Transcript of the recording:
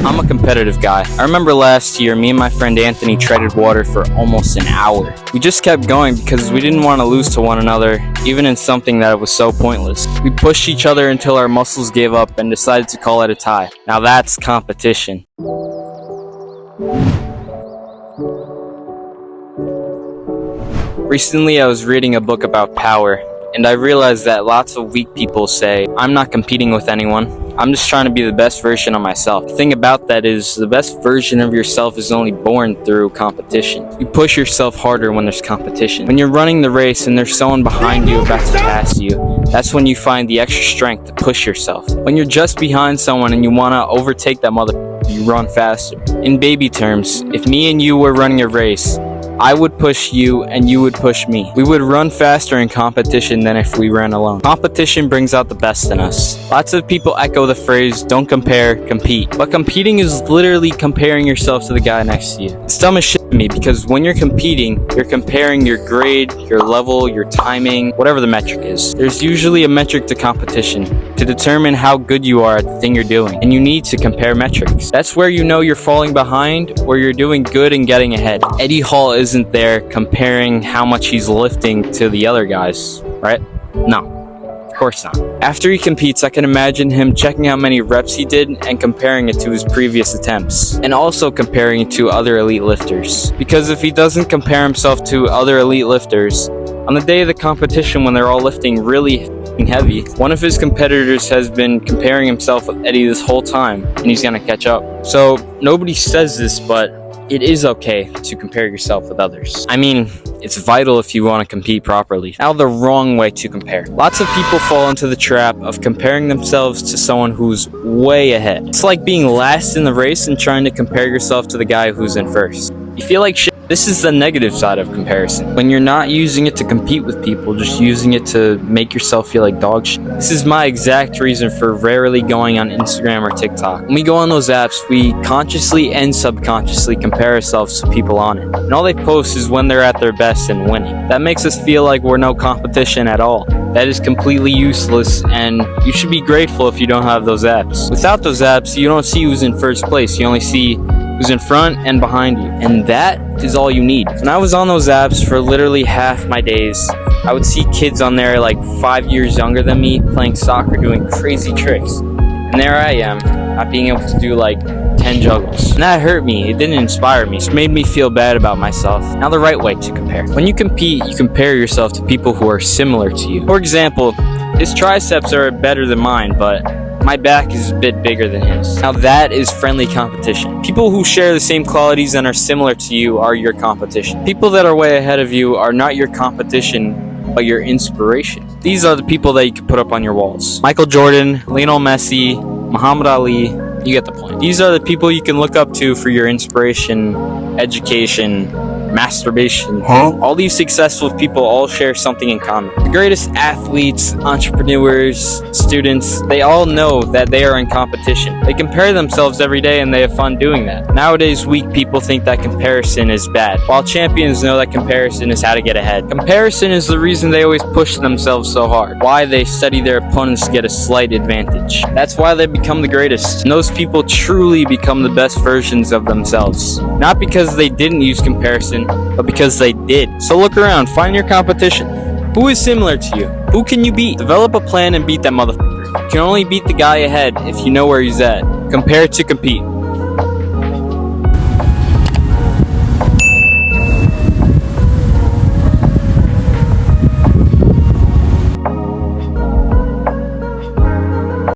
I'm a competitive guy. I remember last year, me and my friend Anthony treaded water for almost an hour. We just kept going because we didn't want to lose to one another, even in something that was so pointless. We pushed each other until our muscles gave up and decided to call it a tie. Now that's competition. Recently, I was reading a book about power, and I realized that lots of weak people say, I'm not competing with anyone. I'm just trying to be the best version of myself. The thing about that is, the best version of yourself is only born through competition. You push yourself harder when there's competition. When you're running the race and there's someone behind you about to pass you, that's when you find the extra strength to push yourself. When you're just behind someone and you want to overtake that you run faster. In baby terms, if me and you were running a race, I would push you and you would push me. We would run faster in competition than if we ran alone. Competition brings out the best in us. Lots of people echo the phrase, don't compare, compete. But competing is literally comparing yourself to the guy next to you. It's dumb as shit to me because when you're competing, you're comparing your grade, your level, your timing, whatever the metric is. There's usually a metric to competition to determine how good you are at the thing you're doing. And you need to compare metrics. That's where you know you're falling behind or you're doing good and getting ahead. Eddie Hall isn't there comparing how much he's lifting to the other guys, right? No, of course not. After he competes, I can imagine him checking how many reps he did and comparing it to his previous attempts, and also comparing it to other elite lifters. Because if he doesn't compare himself to other elite lifters, on the day of the competition when they're all lifting really heavy, one of his competitors has been comparing himself with Eddie this whole time, and he's gonna catch up. So nobody says this, but it is okay to compare yourself with others. I mean, it's vital if you want to compete properly. Now, the wrong way to compare. Lots of people fall into the trap of comparing themselves to someone who's way ahead. It's like being last in the race and trying to compare yourself to the guy who's in first. You feel like shit. This is the negative side of comparison. When you're not using it to compete with people, just using it to make yourself feel like dog shit. This is my exact reason for rarely going on Instagram or TikTok. When we go on those apps, we consciously and subconsciously compare ourselves to people on it. And all they post is when they're at their best and winning. That makes us feel like we're no competition at all. That is completely useless, and you should be grateful if you don't have those apps. Without those apps, you don't see who's in first place. You only see who's in front and behind you, and that is all you need. When I was on those apps for literally half my days, I would see kids on there like 5 years younger than me playing soccer, doing crazy tricks, and there I am, not being able to do like 10 juggles. And that hurt me. It didn't inspire me. It made me feel bad about myself. Now, the right way to compare. When you compete, you compare yourself to people who are similar to you. For example, his triceps are better than mine, but my back is a bit bigger than his. Now that is friendly competition. People who share the same qualities and are similar to you are your competition. People that are way ahead of you are not your competition, but your inspiration. These are the people that you can put up on your walls. Michael Jordan, Lionel Messi, Muhammad Ali, you get the point. These are the people you can look up to for your inspiration, education, masturbation. All these successful people all share something in common. The greatest athletes, entrepreneurs, students, they all know that they are in competition. They compare themselves every day and they have fun doing that. Nowadays, weak people think that comparison is bad, while champions know that comparison is how to get ahead. Comparison is the reason they always push themselves so hard, why they study their opponents to get a slight advantage. That's why they become the greatest. And those people truly become the best versions of themselves. Not because they didn't use comparison, but because they did. So look around, find your competition. Who is similar to you? Who can you beat? Develop a plan and beat that motherfucker. You can only beat the guy ahead if you know where he's at. Compare to compete.